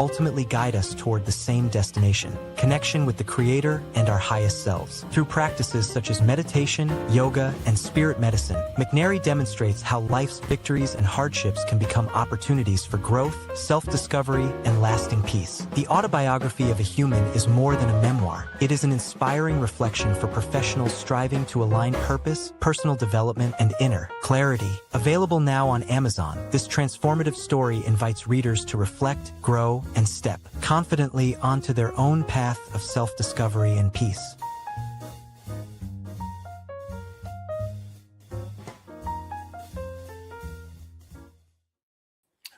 ultimately guide us toward the same destination, connection with the Creator and our highest selves. Through practices such as meditation, yoga, and spirit medicine, McNary demonstrates how life's victories and hardships can become opportunities for growth, self-discovery, and lasting peace. The autobiography of a human is more than a memoir. It is an inspiring reflection for professionals striving to align purpose, personal development, and inner clarity. Available now on Amazon, this transformative story invites readers to reflect, grow, and step confidently onto their own path of self-discovery and peace.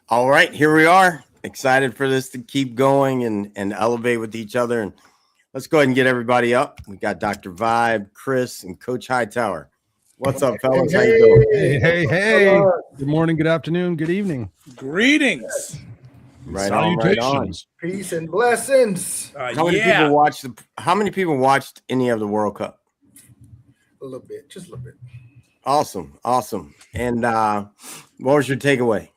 All right, here we are. Excited for this to keep going and elevate with each other. And let's go ahead and get everybody up. We got Dr. Vibe, Chris, and Coach Hightower. What's up, fellas? How you doing? Hey. Good morning, good afternoon, good evening. Greetings. Right on, right on. Peace and blessings. How many people watched any of the World Cup? A little bit, just a little bit. Awesome. And what was your takeaway?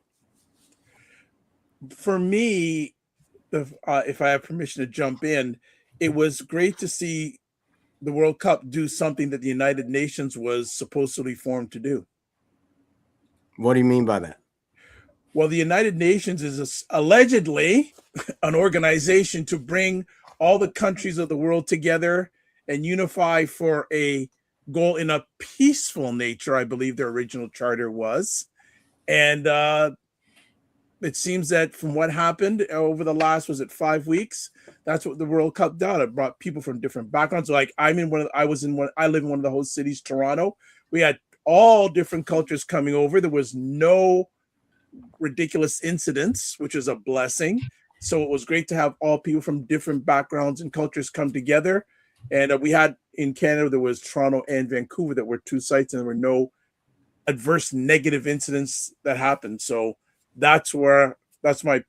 For me, if I have permission to jump in, it was great to see the World Cup do something that the United Nations was supposedly formed to do. What do you mean by that? Well, the United Nations is allegedly an organization to bring all the countries of the world together and unify for a goal in a peaceful nature, I believe their original charter was. And it seems that from what happened over the last, 5 weeks, that's what the World Cup did. It brought people from different backgrounds. Like I live in one of the host cities, Toronto. We had all different cultures coming over. There was no ridiculous incidents, which is a blessing. So it was great to have all people from different backgrounds and cultures come together. And we had in Canada, there was Toronto and Vancouver that were two sites, and there were no adverse negative incidents that happened. So that's my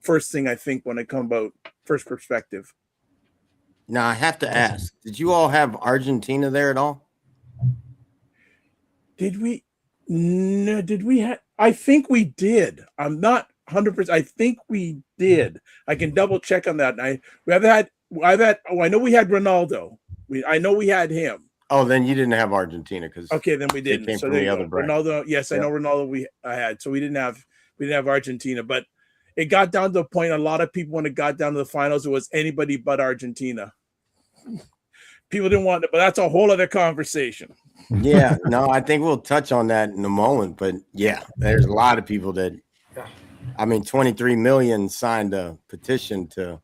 first thing I think when it comes about first perspective. Now I have to ask, did you all have Argentina there at all? Did we? No, did we have? I think we did. I'm not 100%. I think we did. I can double check on that. I know we had Ronaldo. I know we had him. Oh, then you didn't have Argentina because okay, then we didn't. Came so from the other bracket. Ronaldo, yes, I know Ronaldo. I had. So we didn't have Argentina, but it got down to the point. A lot of people, when it got down to the finals, it was anybody but Argentina. People didn't want it, but that's a whole other conversation. Yeah, no, I think we'll touch on that in a moment. But yeah, there's a lot of people that, 23 million signed a petition to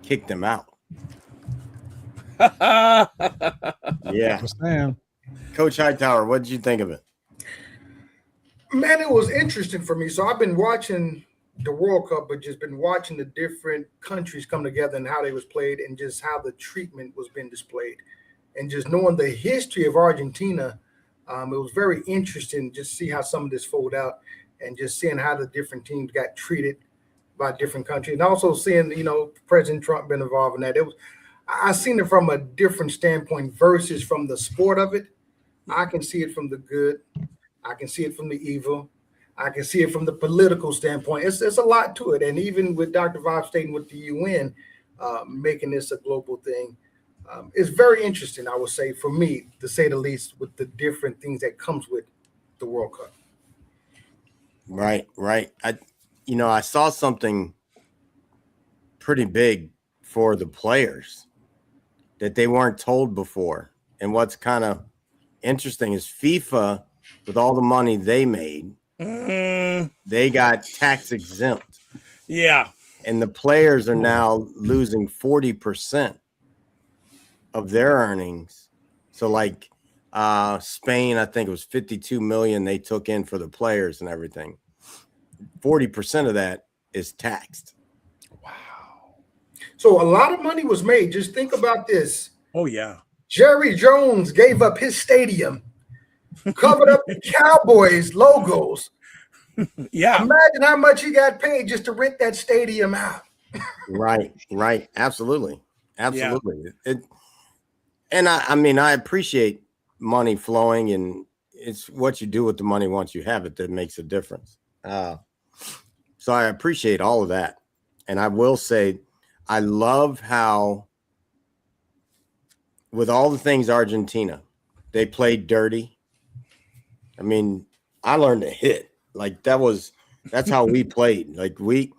kick them out. Yeah. Coach Hightower, what did you think of it? Man, it was interesting for me. So I've been watching the World Cup, but just been watching the different countries come together and how they was played and just how the treatment was being displayed. And just knowing the history of Argentina, it was very interesting just see how some of this folded out and just seeing how the different teams got treated by different countries. And also seeing, President Trump been involved in that. I seen it from a different standpoint versus from the sport of it. I can see it from the good. I can see it from the evil. I can see it from the political standpoint. It's a lot to it. And even with Dr. Vibe stating with the UN, making this a global thing, it's very interesting, I would say, for me, to say the least, with the different things that comes with the World Cup. Right. I saw something pretty big for the players that they weren't told before. And what's kind of interesting is FIFA, with all the money they made, they got tax exempt. Yeah. And the players are now losing 40% of their earnings. So like Spain, I think it was 52 million they took in for the players and everything. 40% of that is taxed. Wow. So a lot of money was made. Just think about this. Oh, yeah. Jerry Jones gave up his stadium, covered up the Cowboys logos. Yeah. Imagine how much he got paid just to rent that stadium out. Right. Absolutely. Yeah. I appreciate money flowing, and it's what you do with the money once you have it that makes a difference. So I appreciate all of that. And I will say, I love how, with all the things Argentina, they played dirty. I mean, I learned to hit. Like that's how we played. Like we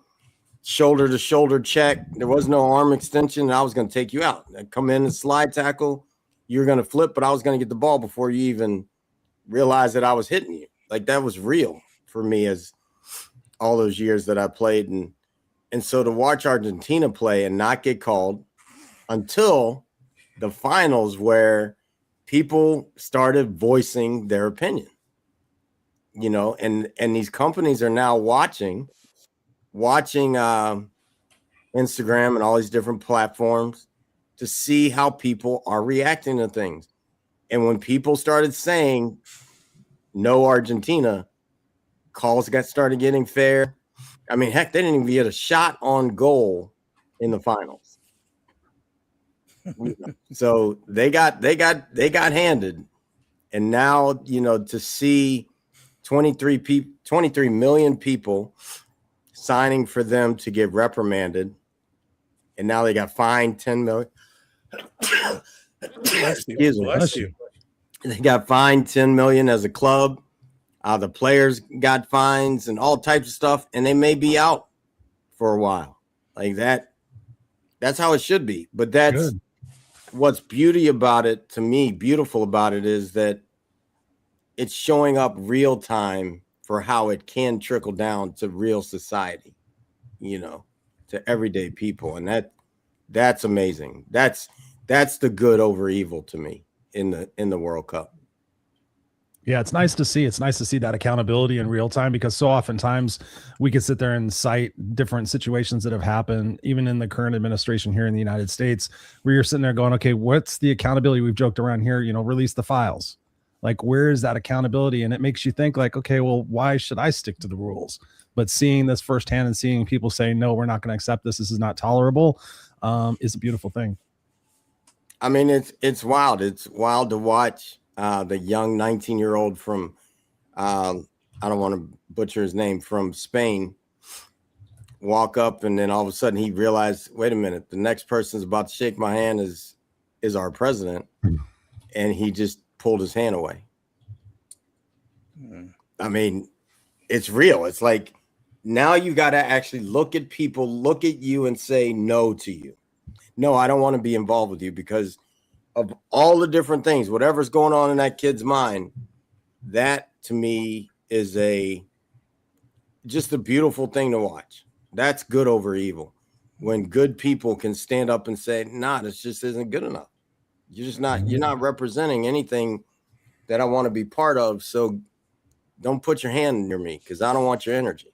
shoulder to shoulder check. There was no arm extension. I was going to take you out. I'd come in and slide tackle. You're going to flip, but I was going to get the ball before you even realized that I was hitting you. Like that was real for me as all those years that I played. And so to watch Argentina play and not get called until the finals, where people started voicing their opinion, and these companies are now watching Instagram and all these different platforms to see how people are reacting to things. And when people started saying no Argentina, calls started getting fair. I mean, heck, they didn't even get a shot on goal in the finals. So they got handed. And now, to see 23 million people signing for them to get reprimanded, and now they got fined 10 million. Bless you. They got fined 10 million as a club. The players got fines and all types of stuff, and they may be out for a while. Like that. That's how it should be. But that's good. What's beautiful about it is that it's showing up real time for how it can trickle down to real society, to everyday people. And that's amazing. That's the good over evil to me in the World Cup. Yeah, it's nice to see. It's nice to see that accountability in real time, because so oftentimes we can sit there and cite different situations that have happened, even in the current administration here in the United States, where you're sitting there going, okay, what's the accountability? We've joked around here, release the files. Like, where is that accountability? And it makes you think like, okay, well, why should I stick to the rules? But seeing this firsthand and seeing people say, no, we're not going to accept this. This is not tolerable, is a beautiful thing. I mean, it's wild. It's wild to watch the young 19-year-old from, I don't want to butcher his name, from Spain, walk up, and then all of a sudden he realized, wait a minute, the next person's about to shake my hand is our president, and he just pulled his hand away. I mean, it's real. It's like now you got to actually look at people, look at you, and say no to you. No, I don't want to be involved with you because of all the different things, whatever's going on in that kid's mind. That to me is just a beautiful thing to watch. That's good over evil. When good people can stand up and say, nah, this just isn't good enough. You're not representing anything that I want to be part of. So don't put your hand near me because I don't want your energy.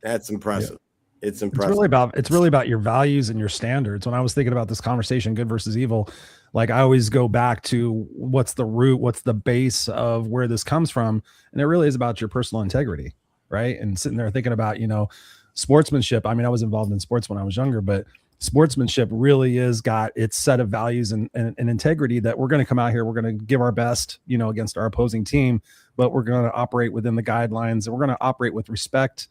That's impressive. Yeah. It's impressive. It's really about your values and your standards. When I was thinking about this conversation, good versus evil, like I always go back to what's the root, what's the base of where this comes from. And it really is about your personal integrity, right? And sitting there thinking about, sportsmanship. I mean, I was involved in sports when I was younger, but sportsmanship really is got its set of values and integrity that we're going to come out here. We're going to give our best, against our opposing team, but we're going to operate within the guidelines, and we're going to operate with respect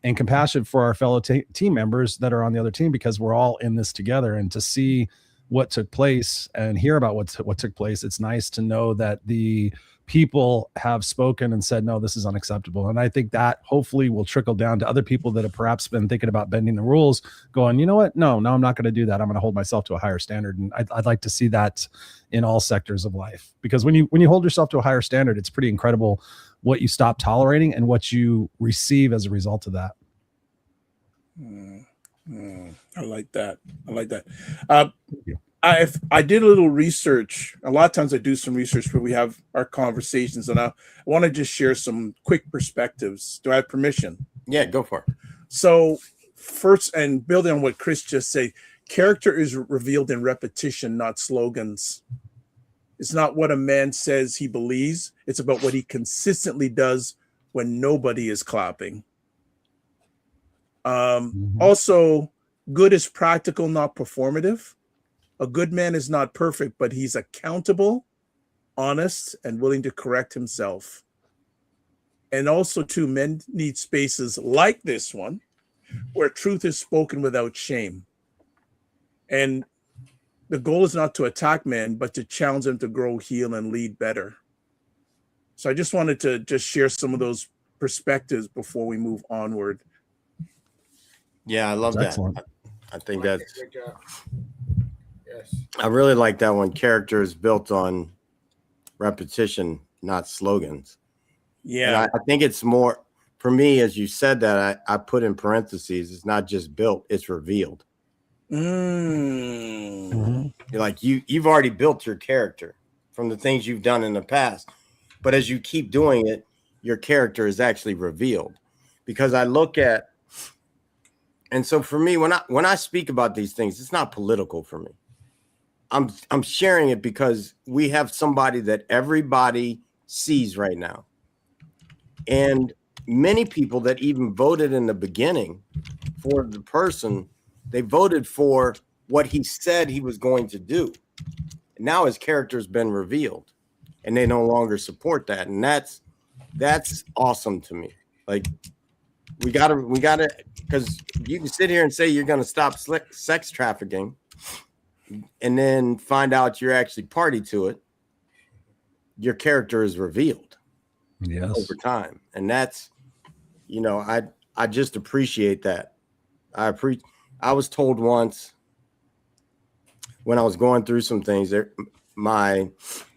and compassion for our fellow team members that are on the other team, because we're all in this together. And to see what took place and hear about what took place, it's nice to know that the people have spoken and said, no, this is unacceptable. And I think that hopefully will trickle down to other people that have perhaps been thinking about bending the rules, going, you know what? No, I'm not going to do that. I'm going to hold myself to a higher standard. And I'd like to see that in all sectors of life, because when you hold yourself to a higher standard, it's pretty incredible what you stop tolerating and what you receive as a result of that. I like that. I did a little research. A lot of times I do some research where we have our conversations, and I want to just share some quick perspectives. Do I have permission? Yeah, go for it. So first, and building on what Chris just said, character is revealed in repetition, not slogans. It's not what a man says he believes. It's about what he consistently does when nobody is clapping. Also, good is practical, not performative. A good man is not perfect, but he's accountable, honest, and willing to correct himself. And also, too, men need spaces like this one where truth is spoken without shame. And the goal is not to attack men, but to challenge them to grow, heal, and lead better. So I just wanted to just share some of those perspectives before we move onward. Yeah, I love That's that. excellent. I think Like that's, that. Great job. Yes. I really like that one. Character is built on repetition, not slogans. And Yeah. I think it's more, for me, as you said that, I put in parentheses, it's not just built, it's revealed. Mhm. You're like you've already built your character from the things you've done in the past. But as you keep doing it, your character is actually revealed. Because I look at, and so for me, when I speak about these things, it's not political for me. I'm sharing it because we have somebody that everybody sees right now. And many people that even voted in the beginning for the person, they voted for what he said he was going to do. Now his character's been revealed and they no longer support that. And that's awesome to me. Like we gotta, because you can sit here and say you're going to stop sex trafficking and then find out you're actually party to it. Your character is revealed over time. And that's, I just appreciate that. I was told once when I was going through some things, my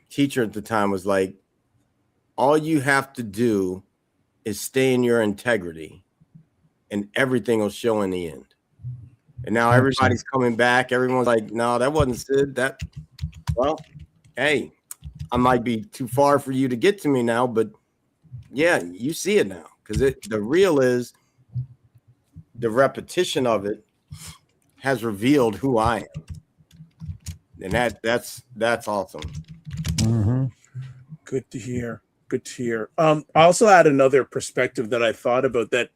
teacher at the time was like, all you have to do is stay in your integrity and everything will show in the end. And now everybody's coming back. Everyone's like, no, that wasn't Sid. Well, hey, I might be too far for you to get to me now, but yeah, you see it now. Because the real is the repetition of it has revealed who I am. And that's awesome. Mm-hmm. Good to hear. Good to hear. I also had another perspective that I thought about, that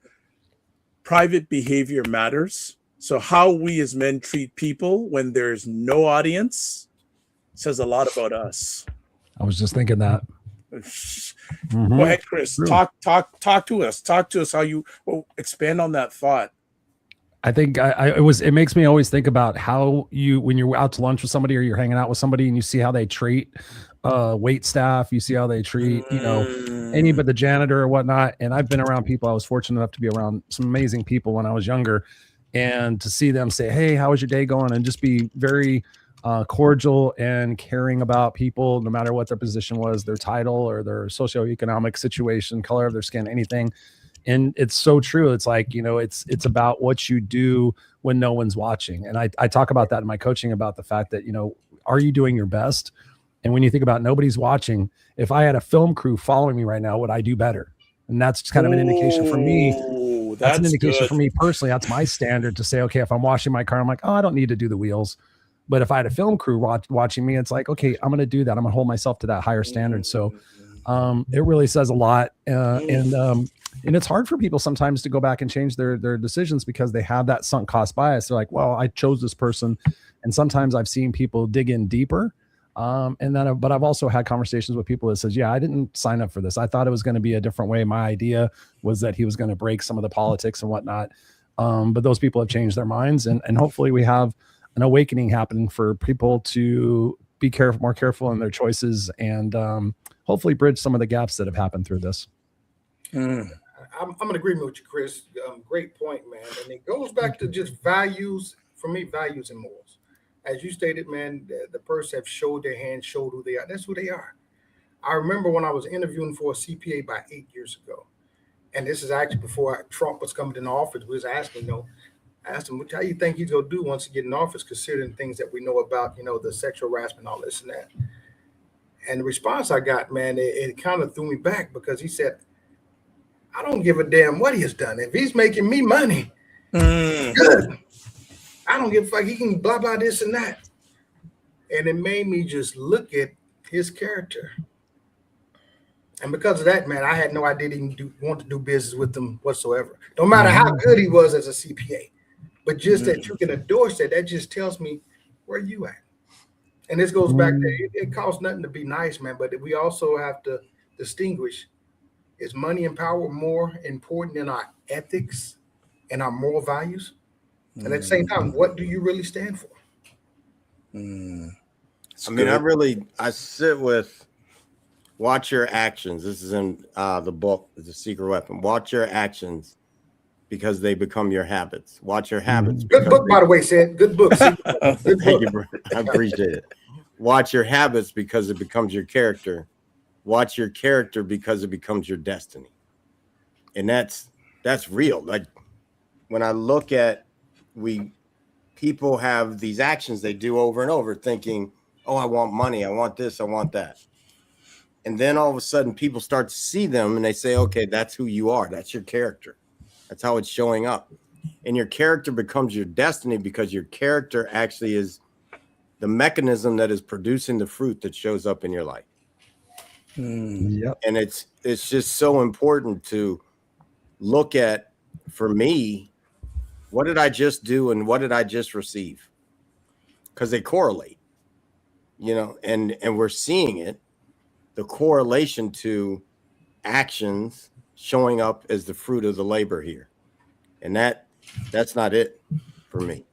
private behavior matters. So how we as men treat people when there's no audience says a lot about us. I was just thinking that. Go ahead, Chris. True. Talk to us. Talk to us how you expand on that thought. I think it makes me always think about how when you're out to lunch with somebody or you're hanging out with somebody and you see how they treat wait staff, you see how they treat, any but the janitor or whatnot. And I've been around people. I was fortunate enough to be around some amazing people when I was younger, and to see them say, hey, how was your day going? And just be very cordial and caring about people, no matter what their position was, their title or their socioeconomic situation, color of their skin, anything. And it's so true. It's like, it's about what you do when no one's watching. And I talk about that in my coaching, about the fact that, are you doing your best? And when you think about nobody's watching, if I had a film crew following me right now, would I do better? And that's kind of an indication for me. That's an indication good. For me personally. That's my standard to say, okay, if I'm washing my car, I'm like, oh, I don't need to do the wheels. But if I had a film crew watching me, it's like, okay, I'm going to do that. I'm going to hold myself to that higher standard. So it really says a lot. And it's hard for people sometimes to go back and change their decisions because they have that sunk cost bias. They're like, well, I chose this person. And sometimes I've seen people dig in deeper. But I've also had conversations with people that says, yeah, I didn't sign up for this. I thought it was going to be a different way. My idea was that he was going to break some of the politics and whatnot. But those people have changed their minds, and hopefully we have an awakening happening for people to be more careful in their choices, and hopefully bridge some of the gaps that have happened through this. I'm in agreement with you, Chris. Great point, man. And it goes back to just values, for me, values and morals. As you stated, man, the person have showed their hand, showed who they are. That's who they are. I remember when I was interviewing for a CPA about 8 years ago, and this is actually before Trump was coming into office. We was asking, I asked him, how you think he's going to do once he get in office, considering things that we know about, the sexual harassment, all this and that. And the response I got, man, it kind of threw me back, because he said, I don't give a damn what he has done. If he's making me money, good. I don't give a fuck. He can blah, blah, this and that. And it made me just look at his character. And because of that, man, I had no idea he want to do business with them whatsoever. No matter how good he was as a CPA. But just that you can endorse that just tells me where you at. And this goes back to, it costs nothing to be nice, man. But we also have to distinguish, is money and power more important than our ethics and our moral values? And at the same time, what do you really stand for? I mean, I sit with watch your actions. This is in the book, The Secret Weapon. Watch your actions because they become your habits. Watch your habits. Good book, by the way, Sid. Good book. Good Thank book. you, bro. I appreciate it. Watch your habits because it becomes your character. Watch your character because it becomes your destiny. And that's real. Like when I look at people have these actions they do over and over thinking, oh, I want money, I want this, I want that. And then all of a sudden people start to see them and they say, okay, that's who you are. That's your character. That's how it's showing up. And your character becomes your destiny because your character actually is the mechanism that is producing the fruit that shows up in your life. Yep. And it's just so important to look at, for me, what did I just do and what did I just receive? Because they correlate, and we're seeing it, the correlation to actions showing up as the fruit of the labor here. And that's not it for me.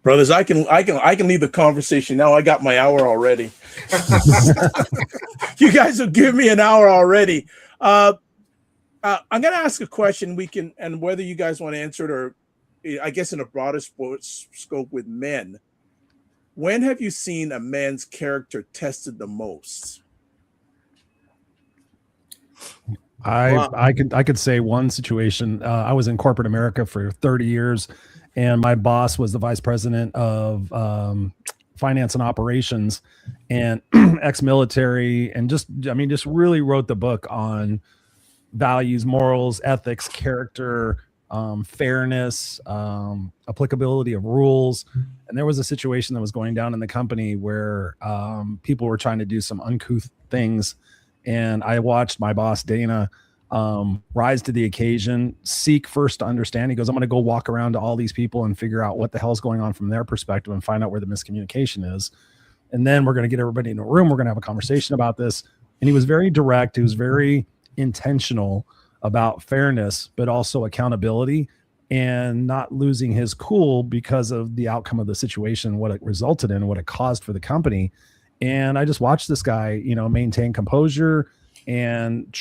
Brothers, I can leave the conversation now. I got my hour already. You guys have given me an hour already. I'm going to ask a question. And whether you guys want to answer it or, I guess, in a broader sports scope with men. When have you seen a man's character tested the most? I could say one situation. I was in corporate America for 30 years, and my boss was the vice president of finance and operations, and ex-military, and just really wrote the book on values, morals, ethics, character, fairness, applicability of rules. And there was a situation that was going down in the company where people were trying to do some uncouth things. And I watched my boss, Dana, rise to the occasion, seek first to understand. He goes, I'm going to go walk around to all these people and figure out what the hell's going on from their perspective and find out where the miscommunication is. And then we're going to get everybody in a room. We're going to have a conversation about this. And he was very direct. He was very intentional about fairness, but also accountability and not losing his cool because of the outcome of the situation, what it resulted in, what it caused for the company. And I just watched this guy, maintain composure and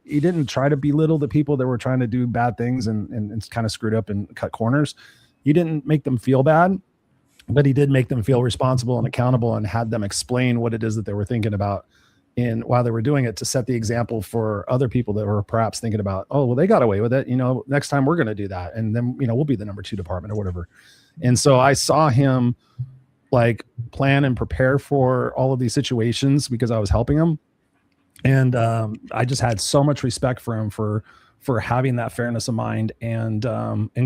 he didn't try to belittle the people that were trying to do bad things and kind of screwed up and cut corners. He didn't make them feel bad, but he did make them feel responsible and accountable and had them explain what it is that they were thinking about while they were doing it, to set the example for other people that were perhaps thinking about, oh, well, they got away with it. Next time we're going to do that. And then, we'll be the number 2 department or whatever. And so I saw him like plan and prepare for all of these situations because I was helping him. And I just had so much respect for him for having that fairness of mind and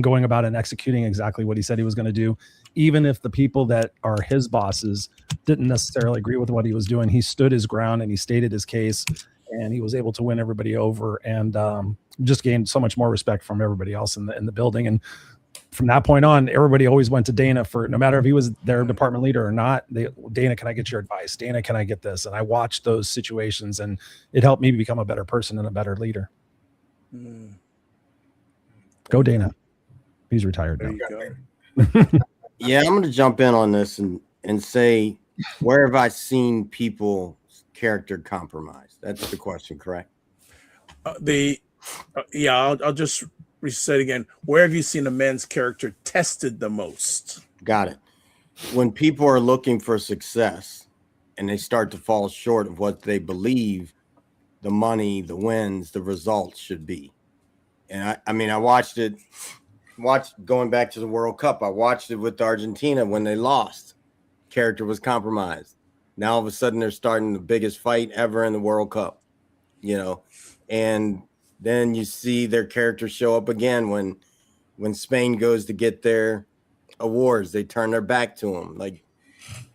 going about and executing exactly what he said he was going to do. Even if the people that are his bosses didn't necessarily agree with what he was doing, he stood his ground and he stated his case, and he was able to win everybody over and just gained so much more respect from everybody else in the building. And from that point on, everybody always went to Dana for, no matter if he was their department leader or not, Dana, can I get your advice? Dana, can I get this? And I watched those situations, and it helped me become a better person and a better leader. Go Dana. He's retired now. Yeah, I'm going to jump in on this and say, where have I seen people's character compromised? That's the question, correct? I'll just say it again. Where have you seen a man's character tested the most? Got it. When people are looking for success and they start to fall short of what they believe the money, the wins, the results should be. And I watched going back to the World Cup. I watched it with Argentina when they lost. Character was compromised. Now all of a sudden they're starting the biggest fight ever in the World Cup, and then you see their character show up again when Spain goes to get their awards, they turn their back to them. Like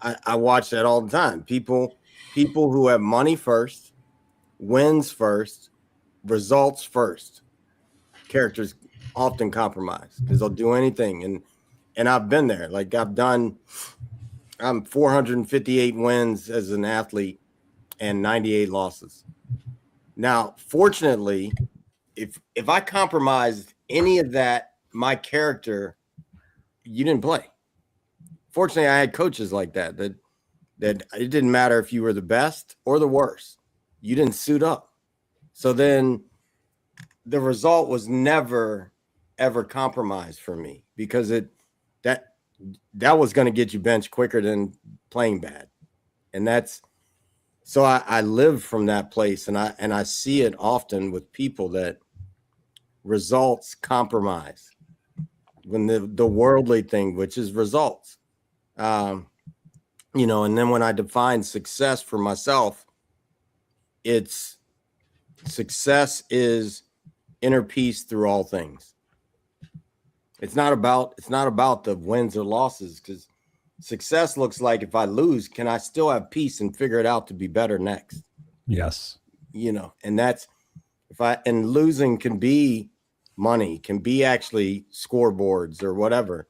I watch that all the time. People who have money first, wins first, results first, characters often compromised because they'll do anything. And I've been there. Like I'm 458 wins as an athlete and 98 losses. Now, fortunately, if I compromised any of that, my character, you didn't play. Fortunately, I had coaches like that it didn't matter if you were the best or the worst. You didn't suit up. So then the result was never, ever compromised for me, because that was going to get you benched quicker than playing bad. And so I live from that place, and I see it often with people that results compromise when the worldly thing, which is results. And then when I define success for myself, it's success is inner peace through all things. It's not about the wins or losses, because success looks like, if I lose, can I still have peace and figure it out to be better next? Yes. And that's, and losing can be money, can be actually scoreboards or whatever.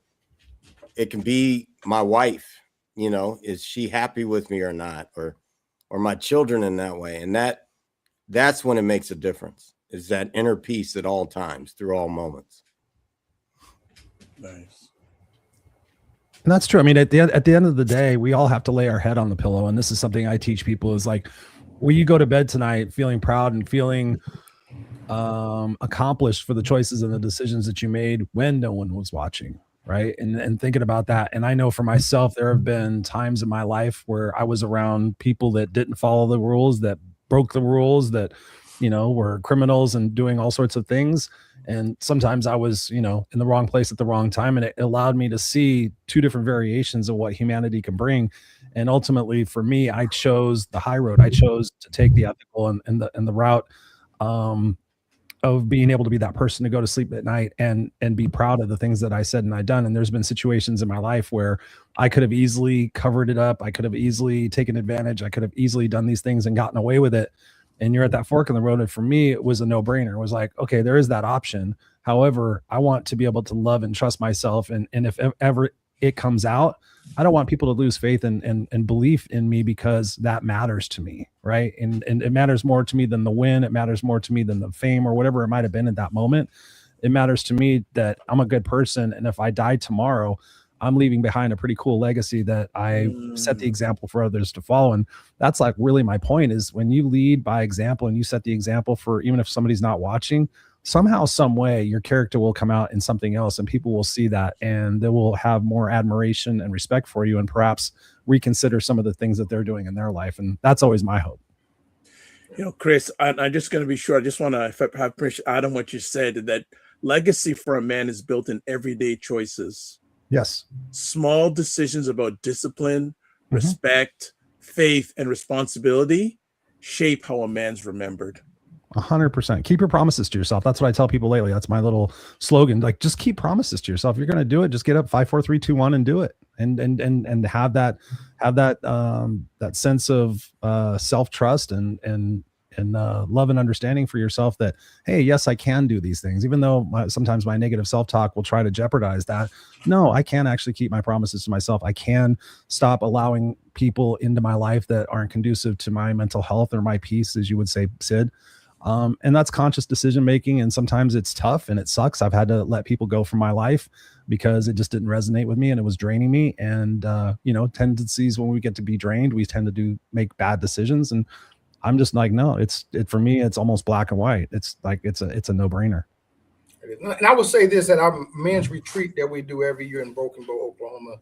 It can be my wife, is she happy with me or not? Or my children in that way. And that's when it makes a difference, is that inner peace at all times, through all moments. Nice. And that's true. I mean, at the end of the day, we all have to lay our head on the pillow. And this is something I teach people, is like, will you go to bed tonight feeling proud and feeling accomplished for the choices and the decisions that you made when no one was watching, right? And thinking about that. And I know for myself, there have been times in my life where I was around people that didn't follow the rules, that broke the rules, that were criminals and doing all sorts of things. And sometimes I was, in the wrong place at the wrong time. And it allowed me to see two different variations of what humanity can bring. And ultimately, for me, I chose the high road. I chose to take the ethical and the route of being able to be that person to go to sleep at night and be proud of the things that I said and I done. And there's been situations in my life where I could have easily covered it up. I could have easily taken advantage. I could have easily done these things and gotten away with it. And you're at that fork in the road. And for me, it was a no-brainer. It was like, okay, there is that option. However, I want to be able to love and trust myself. And if ever it comes out, I don't want people to lose faith and belief in me, because that matters to me, right? And it matters more to me than the win. It matters more to me than the fame or whatever it might have been at that moment. It matters to me that I'm a good person. And if I die tomorrow, I'm leaving behind a pretty cool legacy that I set the example for others to follow. And that's like really my point, is when you lead by example and you set the example for, even if somebody's not watching, somehow, some way, your character will come out in something else, and people will see that, and they will have more admiration and respect for you, and perhaps reconsider some of the things that they're doing in their life. And that's always my hope. Chris, I'm just going to be sure. I just want to, if I have permission, add on what you said, that legacy for a man is built in everyday choices. Yes. Small decisions about discipline, respect, faith, and responsibility shape how a man's remembered. 100%. Keep your promises to yourself. That's what I tell people lately. That's my little slogan. Like, just keep promises to yourself. You're going to do it. Just get up 5, 4, 3, 2, 1 and do it. And have that sense of self-trust and love and understanding for yourself that, hey, yes, I can do these things, even though sometimes my negative self-talk will try to jeopardize that. No, I can actually keep my promises to myself. I can stop allowing people into my life that aren't conducive to my mental health or my peace, as you would say, Sid. And that's conscious decision-making. And sometimes it's tough and it sucks. I've had to let people go from my life because it just didn't resonate with me and it was draining me. And, tendencies when we get to be drained, we tend to make bad decisions. And I'm just like, no, for me, it's almost black and white. It's like, it's a no-brainer. And I would say this, at our men's retreat that we do every year in Broken Bow, Oklahoma,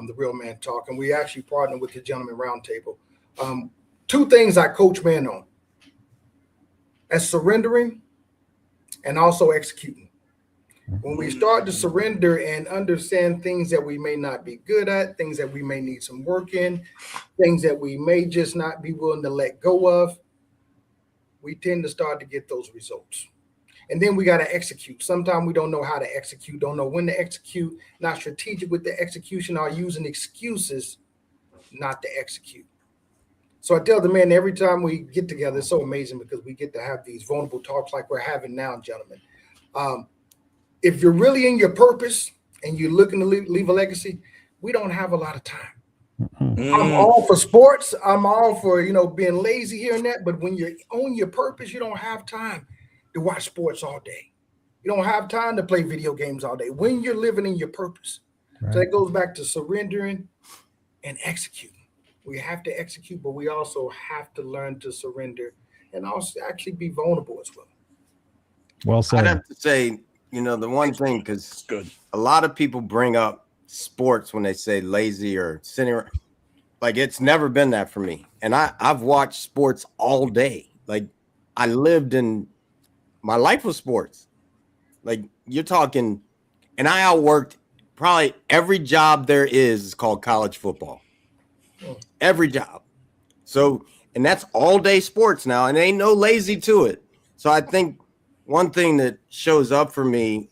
the Real Man Talk, and we actually partner with the Gentleman Roundtable. 2 things I coach men on: as surrendering and also executing. When we start to surrender and understand things that we may not be good at, things that we may need some work in, things that we may just not be willing to let go of, we tend to start to get those results. And then we got to execute. Sometimes we don't know how to execute, don't know when to execute, not strategic with the execution, or using excuses not to execute. So I tell the men every time we get together, it's so amazing because we get to have these vulnerable talks like we're having now, gentlemen. If you're really in your purpose and you're looking to leave a legacy, we don't have a lot of time. I'm all for sports. I'm all for, being lazy here and that. But when you're on your purpose, you don't have time to watch sports all day. You don't have time to play video games all day when you're living in your purpose. Right. So that goes back to surrendering and executing. We have to execute, but we also have to learn to surrender and also actually be vulnerable as well. Well I'd said. have to say, the one thing, because It's good. a lot of people bring up sports when they say lazy or sitting around. Like, it's never been that for me. And I've watched sports all day. Like, I lived in my life was sports. Like, you're talking, and I outworked probably every job there is called college football. Every job. So, and that's all day sports now, and ain't no lazy to it. So I think one thing that shows up for me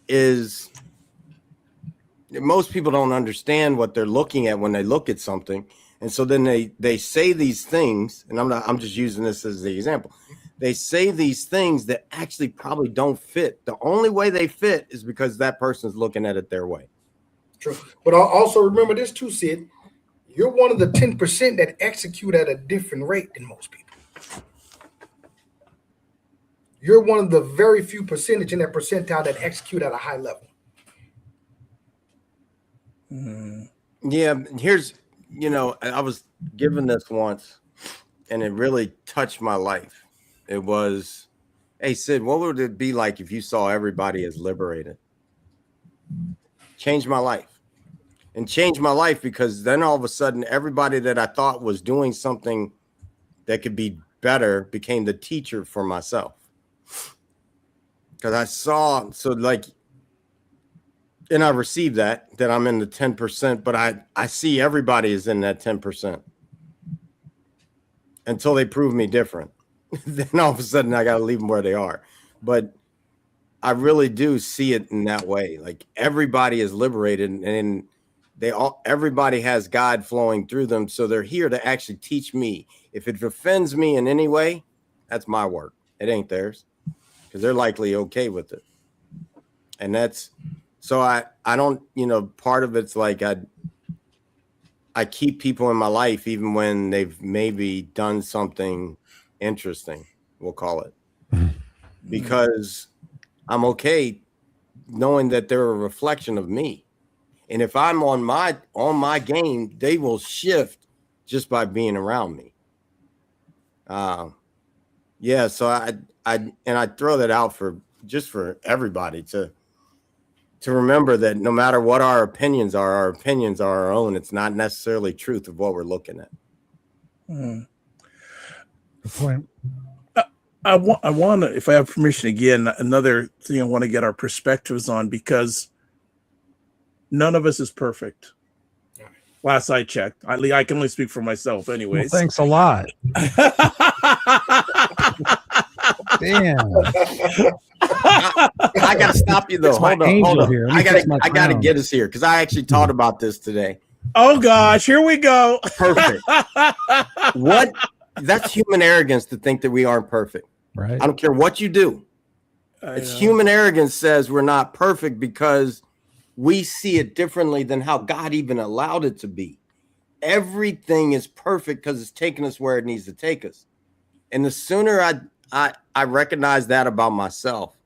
is most people don't understand what they're looking at when they look at something. And so then they say these things, and I'm just using this as the example. They say these things that actually probably don't fit. The only way they fit is because that person's looking at it their way. True. But I'll also remember this too, Sid. You're one of the 10% that execute at a different rate than most people. You're one of the very few percentage in that percentile that execute at a high level. Yeah, here's, I was given this once, and it really touched my life. It was, hey, Sid, what would it be like if you saw everybody as liberated? Changed my life. And changed my life because then all of a sudden, everybody that I thought was doing something that could be better became the teacher for myself. Because I saw, and I received that I'm in the 10%, but I see everybody is in that 10% until they prove me different. Then all of a sudden I got to leave them where they are. But I really do see it in that way. Like, everybody is liberated, and everybody has God flowing through them. So they're here to actually teach me. If it offends me in any way, that's my work. It ain't theirs, because they're likely okay with it. And that's, so I don't, part of it's like I keep people in my life even when they've maybe done something interesting, we'll call it, because I'm okay knowing that they're a reflection of me. And if I'm on my game, they will shift just by being around me. Yeah, so I throw that out for everybody to remember that no matter what our opinions are our own. It's not necessarily truth of what we're looking at. Good point. I want to, if I have permission again, another thing I want to get our perspectives on, because none of us is perfect. Last I checked, I can only speak for myself, Well, anyways. thanks a lot. Damn. I gotta stop you though. It's my Hold angel on. here. Let me I fix my gotta crown. get us here because I actually taught about this today. Oh gosh, here we go. Perfect. What? That's human arrogance to think that we aren't perfect. Right. I don't care what you do. It's human arrogance says we're not perfect because we see it differently than how God even allowed it to be. Everything is perfect because it's taking us where it needs to take us. And the sooner I recognize that about myself,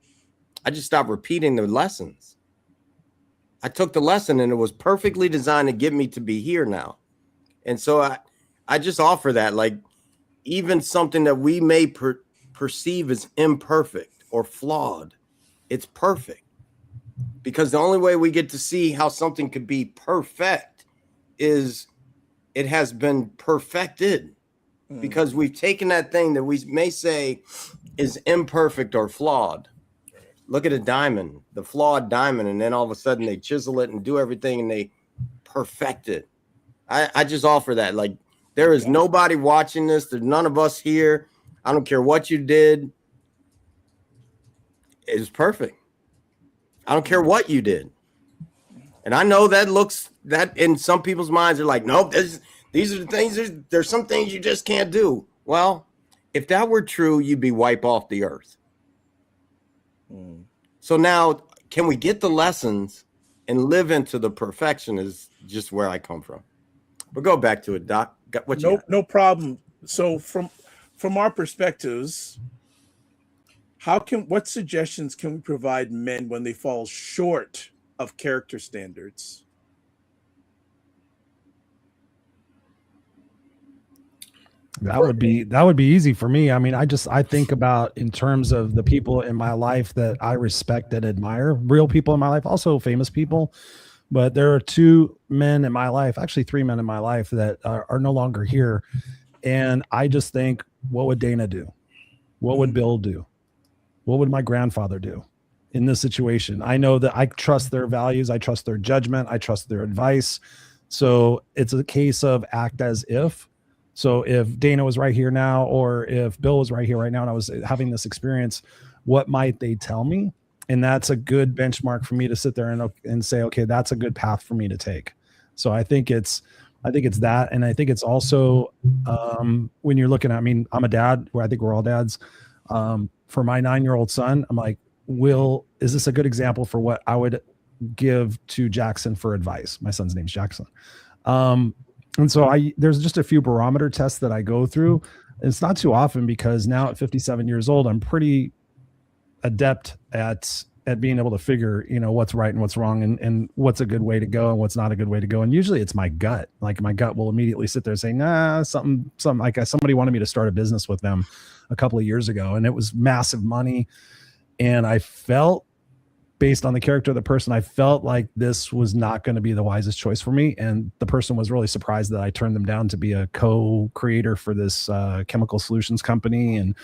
I just stopped repeating the lessons. I took the lesson and it was perfectly designed to get me to be here now. And so I just offer that, like, even something that we may perceive as imperfect or flawed, it's perfect. Because the only way we get to see how something could be perfect is it has been perfected. Because we've taken that thing that we may say is imperfect or flawed. Look at a diamond, the flawed diamond, and then all of a sudden they chisel it and do everything and they perfect it. I just offer that. Like, there is nobody watching this. There's none of us here. I don't care what you did. It's perfect. I don't care what you did. And I know that in some people's minds, they're like, nope, these are the things, there's some things you just can't do. Well, if that were true, you'd be wiped off the earth. So now, can we get the lessons and live into the perfection is just where I come from. But go back to it, Doc. What you got? No problem. So from our perspectives, what suggestions can we provide men when they fall short of character standards? That would be easy for me. I mean, I think about in terms of the people in my life that I respect and admire, real people in my life, also famous people. But there are two men in my life, actually three men in my life that are no longer here. And I just think, what would Dana do? What would Bill do? What would my grandfather do in this situation? I know that I trust their values. I trust their judgment. I trust their advice. So it's a case of act as if. So if Dana was right here now, or if Bill was right here right now, and I was having this experience, what might they tell me? And that's a good benchmark for me to sit there and say, okay, that's a good path for me to take. So I think it's that. And I think it's also when you're looking at, I mean, I'm a dad, where I think we're all dads. For my 9-year-old son, I'm like, is this a good example for what I would give to Jackson for advice? My son's name's Jackson. And so there's just a few barometer tests that I go through. It's not too often, because now at 57 years old, I'm pretty adept at being able to figure, what's right and what's wrong, and what's a good way to go and what's not a good way to go. And usually it's my gut. Like, my gut will immediately sit there and say, nah, something like somebody wanted me to start a business with them a couple of years ago, and it was massive money. And I felt, based on the character of the person, I felt like this was not going to be the wisest choice for me. And the person was really surprised that I turned them down to be a co-creator for this chemical solutions company, and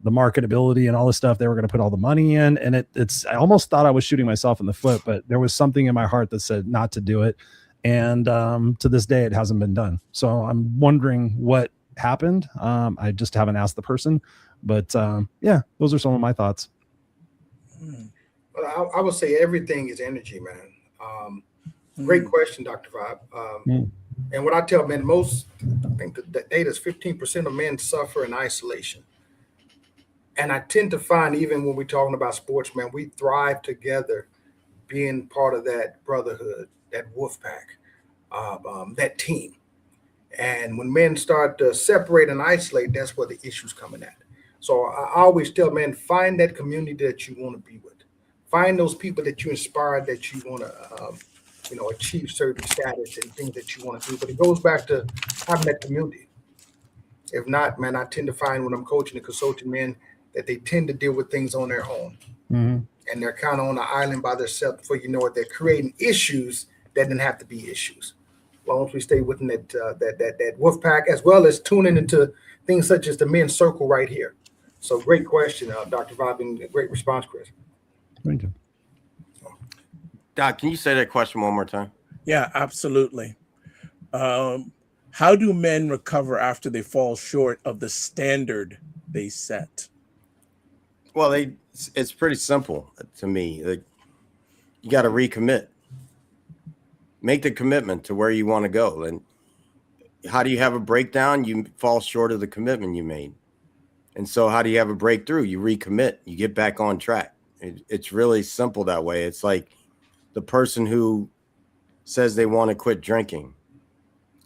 the marketability and all this stuff. They were going to put all the money in, and I almost thought I was shooting myself in the foot, but there was something in my heart that said not to do it. And to this day, it hasn't been done. So I'm wondering what happened. I just haven't asked the person, but yeah, those are some of my thoughts. Well, I would say everything is energy, man. Great question, Dr. Vibe. And what I tell men, I think the data is 15% of men suffer in isolation. And I tend to find, even when we're talking about sports, man, we thrive together, being part of that brotherhood, that wolf pack, that team. And when men start to separate and isolate, that's where the issue's coming at. So I always tell men, find that community that you want to be with. Find those people that you inspire, that you want to, achieve certain status and things that you want to do. But it goes back to having that community. If not, man, I tend to find when I'm coaching and consulting men that they tend to deal with things on their own. Mm-hmm. And they're kind of on an island by themselves before you know it. They're creating issues that didn't have to be issues. As long as we stay within that wolf pack, as well as tuning into things such as the men's circle right here. So great question, Dr. Vibe, and great response, Chris. Thank you. Doc, can you say that question one more time? Yeah, absolutely. How do men recover after they fall short of the standard they set? Well, it's pretty simple to me. Like, you got to recommit. Make the commitment to where you want to go. And how do you have a breakdown? You fall short of the commitment you made. And so how do you have a breakthrough? You recommit. You get back on track. It's really simple that way. It's like the person who says they want to quit drinking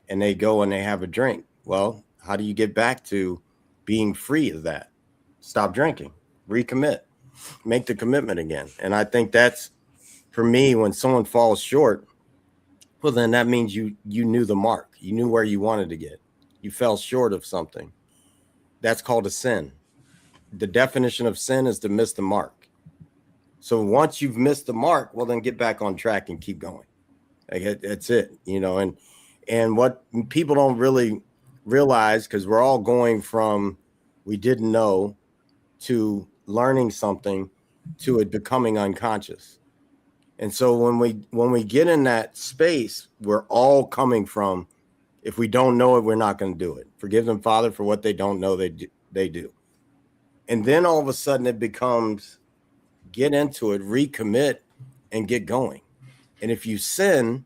and they go and they have a drink. Well, how do you get back to being free of that? Stop drinking, recommit, make the commitment again. And I think that's, for me, when someone falls short, well, then that means you knew the mark. You knew where you wanted to get. You fell short of something. That's called a sin. The definition of sin is to miss the mark. So once you've missed the mark, well, then get back on track and keep going. Like, that's it, and what people don't really realize, because we're all going from we didn't know to learning something to it becoming unconscious. And so when we get in that space, we're all coming from, if we don't know it, we're not going to do it. Forgive them, Father, for what they don't know they do. And then all of a sudden it becomes, get into it, recommit, and get going. And if you sin,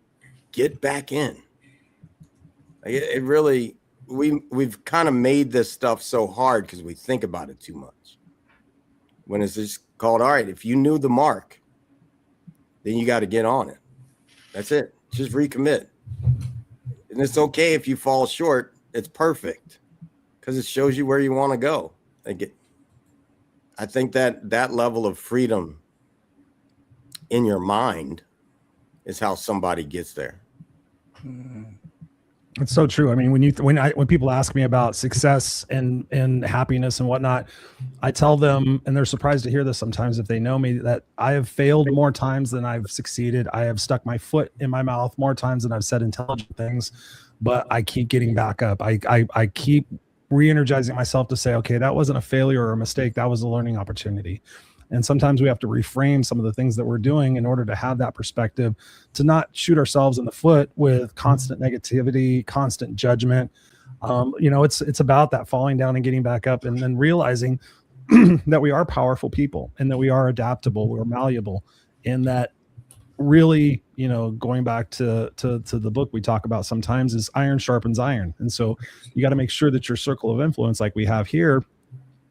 get back in. It really, we've kind of made this stuff so hard because we think about it too much. When it's just called, all right, if you knew the mark, then you got to get on it. That's it. Just recommit. And it's okay if you fall short. It's perfect because it shows you where you want to go. I think that that level of freedom in your mind is how somebody gets there. It's so true. I mean, when people ask me about success and happiness and whatnot, I tell them, and they're surprised to hear this sometimes if they know me, that I have failed more times than I've succeeded. I have stuck my foot in my mouth more times than I've said intelligent things, but I keep getting back up. I keep re-energizing myself to say, okay, that wasn't a failure or a mistake. That was a learning opportunity. And sometimes we have to reframe some of the things that we're doing in order to have that perspective, to not shoot ourselves in the foot with constant negativity, constant judgment. It's about that falling down and getting back up, and then realizing that we are powerful people and that we are adaptable, we're malleable, and that really, going back to the book we talk about sometimes, is iron sharpens iron. And so you got to make sure that your circle of influence, like we have here,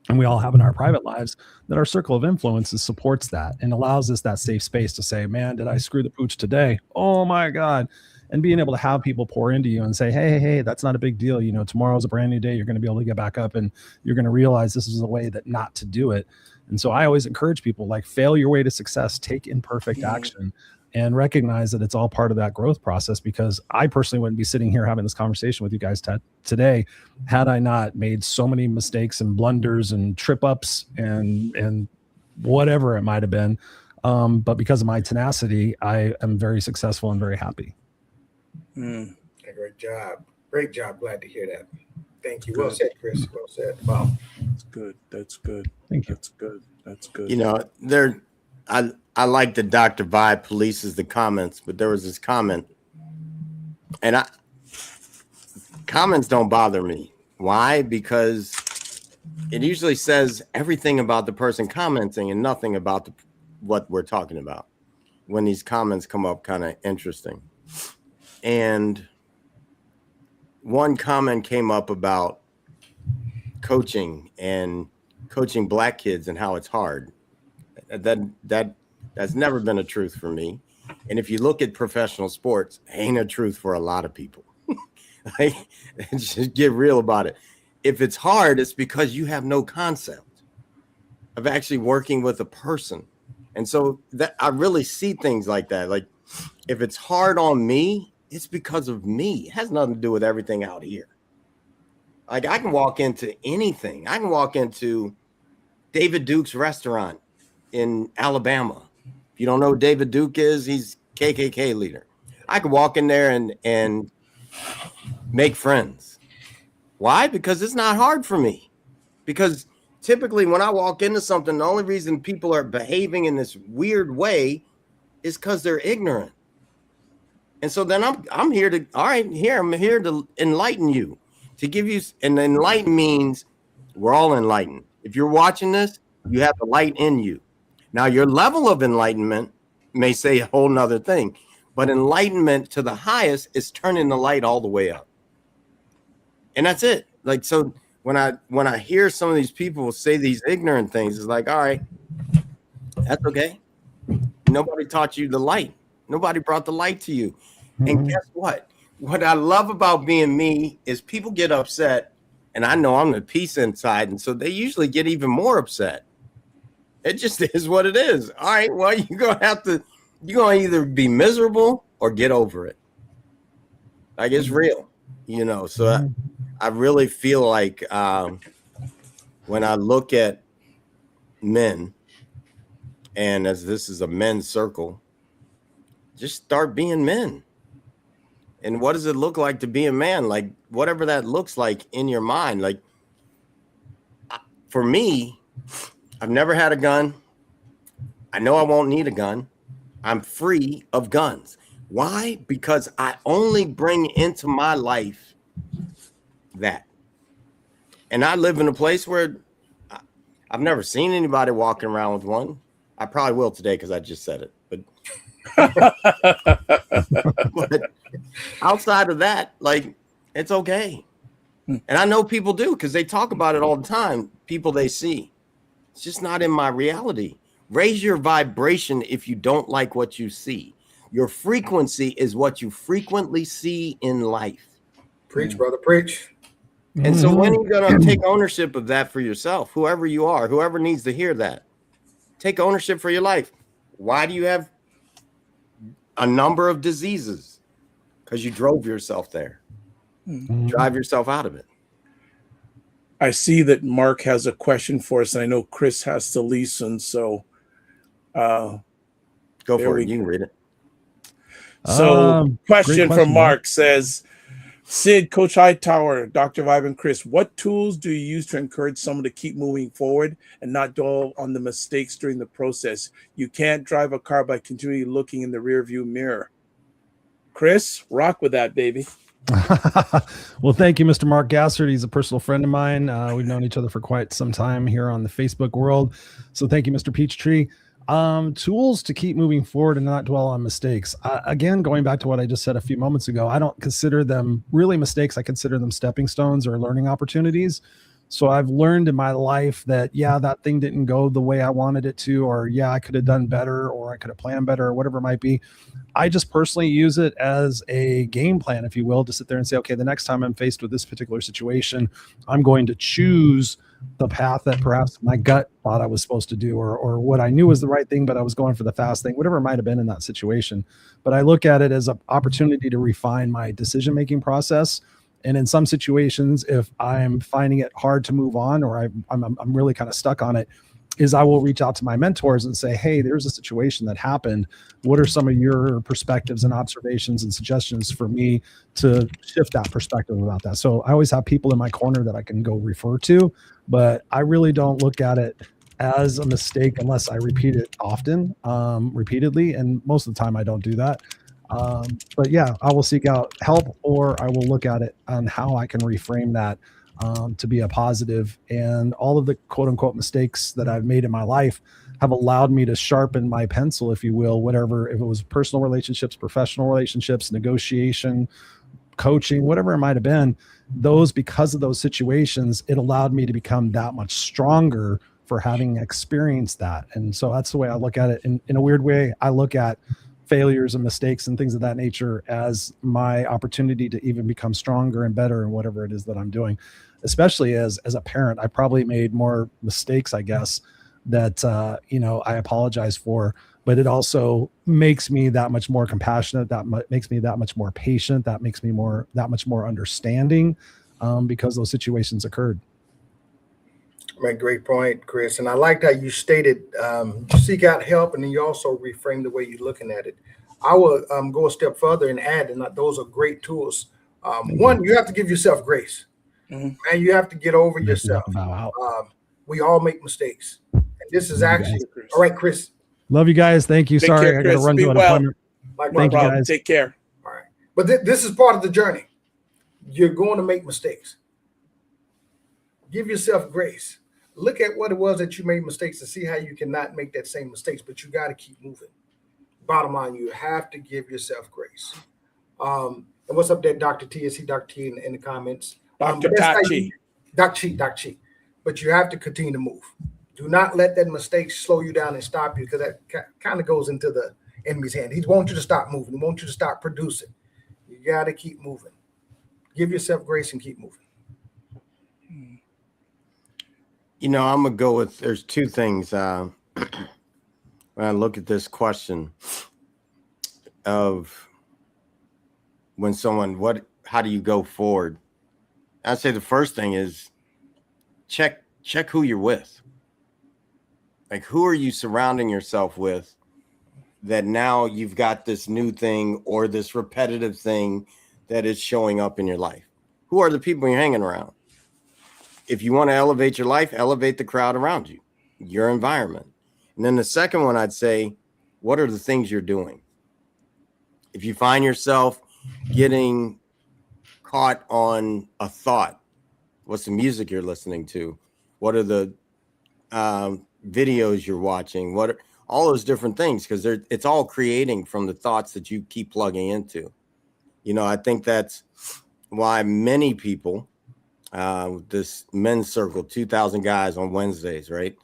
and we all have in our private lives, that our circle of influence supports that and allows us that safe space to say, man, did I screw the pooch today? Oh my God. And being able to have people pour into you and say, hey, that's not a big deal. Tomorrow's a brand new day. You're going to be able to get back up, and you're going to realize this is a way that not to do it. And so I always encourage people, like, fail your way to success, take imperfect action, and recognize that it's all part of that growth process. Because I personally wouldn't be sitting here having this conversation with you guys today had I not made so many mistakes and blunders and trip ups and whatever it might have been. But because of my tenacity, I am very successful and very happy. Great job. Great job. Glad to hear that. Thank you. Well said, Chris. Well said. Wow. That's good. That's good. Thank you. That's good. That's good. I like that Dr. Vibe polices the comments, but there was this comment, and comments don't bother me. Why? Because it usually says everything about the person commenting and nothing about what we're talking about. When these comments come up, kind of interesting. And one comment came up about coaching and coaching black kids and how it's hard. That's never been a truth for me. And if you look at professional sports, ain't a truth for a lot of people. Like, just get real about it. If it's hard, it's because you have no concept of actually working with a person. And so that I really see things like that. Like, if it's hard on me, it's because of me. It has nothing to do with everything out here. Like, I can walk into anything. I can walk into David Duke's restaurant in Alabama. If you don't know who David Duke is, he's KKK leader. I could walk in there and make friends. Why? Because it's not hard for me. Because typically when I walk into something, the only reason people are behaving in this weird way is because they're ignorant. And so then I'm here to, I'm here to enlighten you, to give you, and enlighten means we're all enlightened. If you're watching this, you have the light in you. Now, your level of enlightenment may say a whole nother thing, but enlightenment to the highest is turning the light all the way up. And that's it. Like, so when I hear some of these people say these ignorant things, it's like, all right, that's okay. Nobody taught you the light. Nobody brought the light to you. And guess what? What I love about being me is people get upset, and I know I'm the peace inside, and so they usually get even more upset. It just is what it is. All right, well, you're gonna either be miserable or get over it. Like, it's real, So I really feel like when I look at men, and as this is a men's circle, just start being men. And what does it look like to be a man? Like, whatever that looks like in your mind. Like, for me, I've never had a gun. I know I won't need a gun. I'm free of guns. Why? Because I only bring into my life that. And I live in a place where I've never seen anybody walking around with one. I probably will today because I just said it. But outside of that, like, it's okay. And I know people do because they talk about it all the time. People they see. It's just not in my reality. Raise your vibration if you don't like what you see. Your frequency is what you frequently see in life. Preach, brother, preach. And so when are Mhm. you going to take ownership of that for yourself? Whoever you are, whoever needs to hear that, take ownership for your life. Why do you have a number of diseases? Because you drove yourself there. Mhm. Drive yourself out of it. I see that Mark has a question for us, and I know Chris has to listen. So, Go There for we it. You can read it. so Great question from question, Mark. Mark says, Sid, Coach Hightower, Dr. Vibe, Chris, what tools do you use to encourage someone to keep moving forward and not dwell on the mistakes during the process? You can't drive a car by continually looking in the rearview mirror. Chris, rock with that, baby. Well, thank you, Mr. Mark Gassard. He's a personal friend of mine. We've known each other for quite some time here on the Facebook world. So thank you, Mr. Peachtree. Tools to keep moving forward and not dwell on mistakes. Again, going back to what I just said a few moments ago, I don't consider them really mistakes. I consider them stepping stones or learning opportunities. So I've learned in my life that, yeah, that thing didn't go the way I wanted it to, or yeah, I could have done better, or I could have planned better, or whatever it might be. I just personally use it as a game plan, if you will, to sit there and say, okay, the next time I'm faced with this particular situation, I'm going to choose the path that perhaps my gut thought I was supposed to do, or what I knew was the right thing, but I was going for the fast thing, whatever it might have been in that situation. But I look at it as an opportunity to refine my decision-making process. And in some situations, if I'm finding it hard to move on, or I'm really kind of stuck on it, is I will reach out to my mentors and say, hey, there's a situation that happened. What are some of your perspectives and observations and suggestions for me to shift that perspective about that? So I always have people in my corner that I can go refer to, but I really don't look at it as a mistake unless I repeat it often, repeatedly. And most of the time I don't do that. But yeah, I will seek out help, or I will look at it on how I can reframe that to be a positive. And all of the quote unquote mistakes that I've made in my life have allowed me to sharpen my pencil, if you will, whatever, if it was personal relationships, professional relationships, negotiation, coaching, whatever it might have been, those, because of those situations, it allowed me to become that much stronger for having experienced that. And so that's the way I look at it. In a weird way, I look at failures and mistakes and things of that nature as my opportunity to even become stronger and better in whatever it is that I'm doing. Especially as a parent, I probably made more mistakes, I guess, that I apologize for, but it also makes me that much more compassionate, makes me that much more patient, that makes me that much more understanding, because those situations occurred. Man, great point, Chris. And I liked how you stated you seek out help, and then you also reframe the way you're looking at it. I will go a step further and add, and those are great tools. One, you have to give yourself grace. Mhm. And you have to get over You have yourself. to bow out. We all make mistakes. And this is actually, all right, Chris. Love you guys. Thank you. Take Sorry, care, I got to Chris. run Be to an well. appointment. Like, Thank you, Problem. guys. Take care. all right. But this is part of the journey. You're going to make mistakes. Give yourself grace. Look at what it was that you made mistakes to see how you cannot make that same mistakes, but you got to keep moving. Bottom line, you have to give yourself grace. And what's up there, Dr. T? I see Dr. T in the comments. Dr. But that's how Tachi. Doc Chi. But you have to continue to move. Do not let that mistake slow you down and stop you, because that kind of goes into the enemy's hand. He wants you to stop moving. He wants you to stop producing. You got to keep moving. Give yourself grace and keep moving. I'm going to go with, there's two things. When I look at this question of when someone, how do you go forward? I'd say the first thing is check who you're with. Like, who are you surrounding yourself with that now you've got this new thing or this repetitive thing that is showing up in your life? Who are the people you're hanging around? If you want to elevate your life, elevate the crowd around you, your environment. And then the second one, I'd say, what are the things you're doing? If you find yourself getting caught on a thought, what's the music you're listening to? What are the videos you're watching? What are all those different things? Because it's all creating from the thoughts that you keep plugging into. I think that's why many people, this men's circle, 2,000 guys on Wednesdays, right?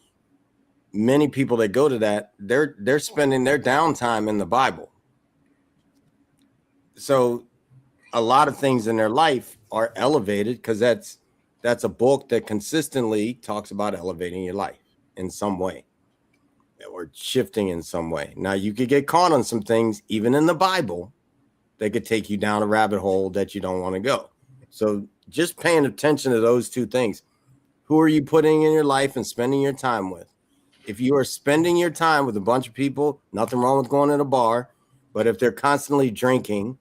Many people that go to that, they're spending their downtime in the Bible. So a lot of things in their life are elevated because that's that's a book that consistently talks about elevating your life in some way or shifting in some way. Now, you could get caught on some things, even in the Bible, that could take you down a rabbit hole that you don't want to go. So just paying attention to those two things. Who are you putting in your life and spending your time with? If you are spending your time with a bunch of people, nothing wrong with going to a bar, but if they're constantly drinking,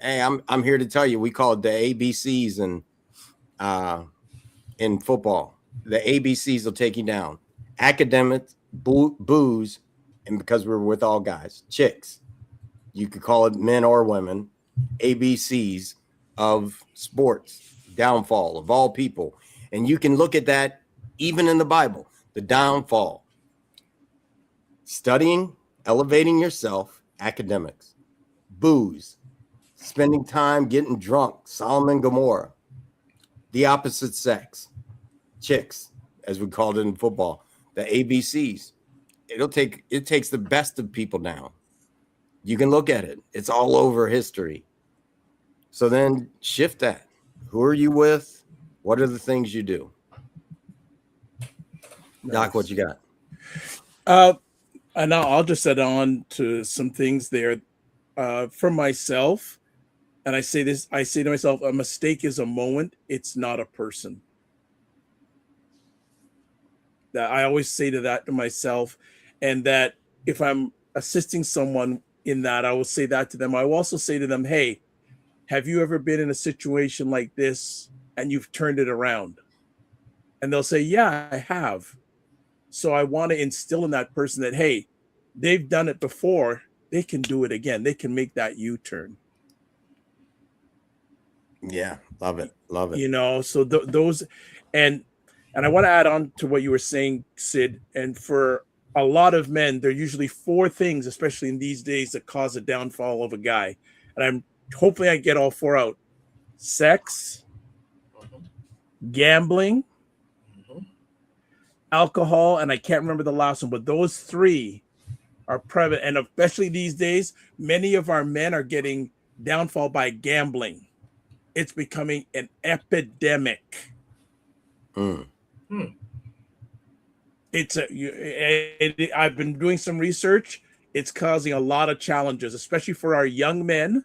hey, I'm here to tell you, we call it the ABCs in football. The ABCs will take you down. Academics, booze, and because we're with all guys, chicks. You could call it men or women, ABCs of sports, downfall of all people. And you can look at that even in the Bible, the downfall. Studying, elevating yourself, academics, booze, spending time getting drunk, Sodom and Gomorrah, the opposite sex, chicks, as we called it in football, the ABCs. It takes the best of people down. You can look at it. It's all over history. So then shift that. Who are you with? What are the things you do? Nice. Doc, what you got? And now I'll just add on to some things there for myself. And I say to myself, a mistake is a moment. It's not a person. That I always say to myself, and that if I'm assisting someone in that, I will say that to them. I will also say to them, hey, have you ever been in a situation like this and you've turned it around? And they'll say, yeah, I have. So I want to instill in that person that, hey, they've done it before. They can do it again. They can make that U-turn. Yeah, love it. Love it. You know, so those, and I want to add on to what you were saying, Sid, and for a lot of men, there are usually 4 things, especially in these days, that cause a downfall of a guy. And hopefully I get all 4 out. Sex, gambling, alcohol, and I can't remember the last one, but those 3 are prevalent. And especially these days, many of our men are getting downfall by gambling. It's becoming an epidemic. I've been doing some research. It's causing a lot of challenges, especially for our young men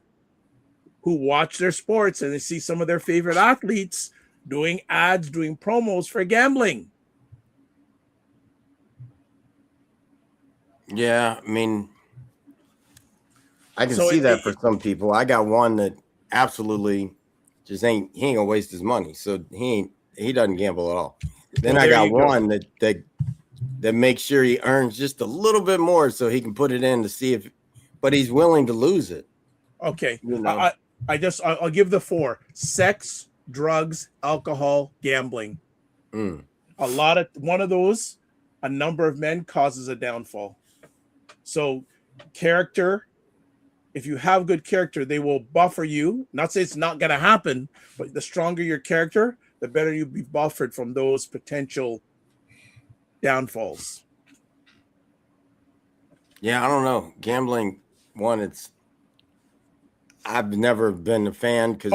who watch their sports and they see some of their favorite athletes doing ads, doing promos for gambling. Yeah, I mean, I can see that for some people. I got one that absolutely just he ain't gonna waste his money, so he doesn't gamble at all. Then I got one that makes sure he earns just a little bit more so he can put it in to see if, but he's willing to lose it. Okay, you know? I'll give the 4: sex, drugs, alcohol, gambling. One of those, a number of men causes a downfall. So character, if you have good character, they will buffer you. Not say it's not going to happen, but the stronger your character, the better you'll be buffered from those potential downfalls. Yeah, I don't know. Gambling, I've never been a fan because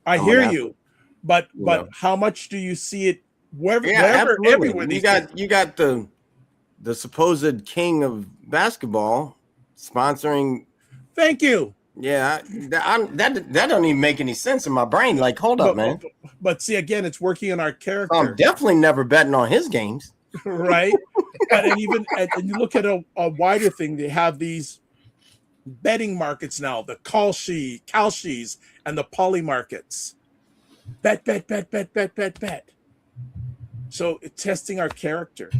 I hear you, but how much do you see it wherever everywhere? You got the supposed king of basketball sponsoring. Thank you. Yeah, that doesn't even make any sense in my brain. Like, hold up, man. But see, again, it's working on our character. I'm definitely never betting on his games. Right. and you look at a wider thing, they have these betting markets now, the Kalshis and the poly markets. Bet. So it's testing our character.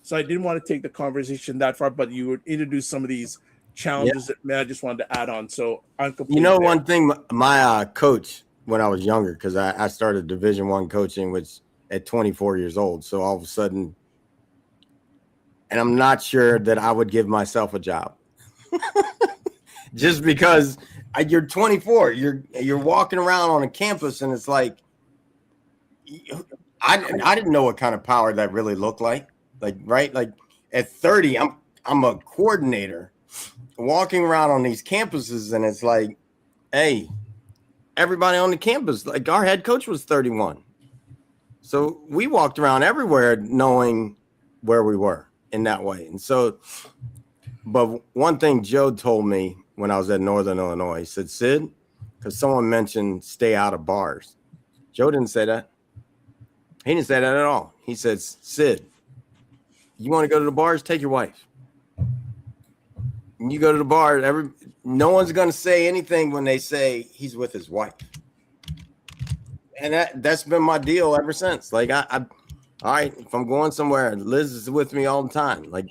So I didn't want to take the conversation that far, but you would introduce some of these challenges that I just wanted to add on. So I'm completely one thing, my coach when I was younger, because I started Division I coaching, which at 24 years old. So all of a sudden, and I'm not sure that I would give myself a job just because you're 24, you're walking around on a campus and it's like, I didn't know what kind of power that really looked like. Right. Like at 30, I'm a coordinator walking around on these campuses and it's like, hey, everybody on the campus, like our head coach was 31. So we walked around everywhere knowing where we were in that way. And so, but one thing Joe told me when I was at Northern Illinois, he said, Sid, because someone mentioned stay out of bars. Joe didn't say that. He didn't say that at all. He said, Sid, you want to go to the bars? Take your wife. And you go to the bar, no one's going to say anything when they say he's with his wife. And that's been my deal ever since. Like, all right, if I'm going somewhere, Liz is with me all the time. Like,